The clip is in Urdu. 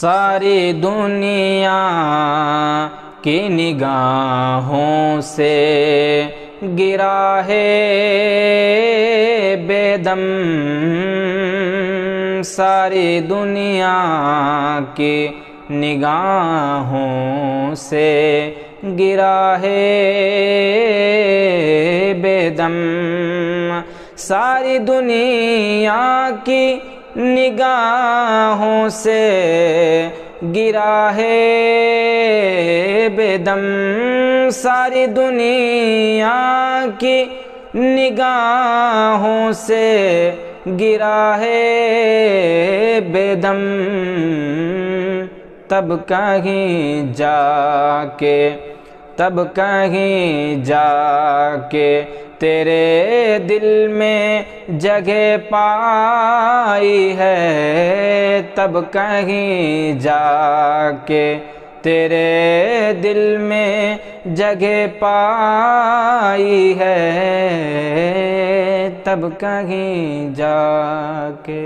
ساری دنیا کی نگاہوں سے گرا ہے بے دم، ساری دنیا کی نگاہوں سے گرا ہے بے دم، ساری دنیا کی نگاہوں سے گرا ہے بے دم، ساری دنیا کی نگاہوں سے گرا ہے بے دم، تب کہیں جا کے تیرے دل میں جگہ پائی ہے، تب کہیں جا کے تیرے دل میں جگہ پائی ہے، تب کہیں جا کے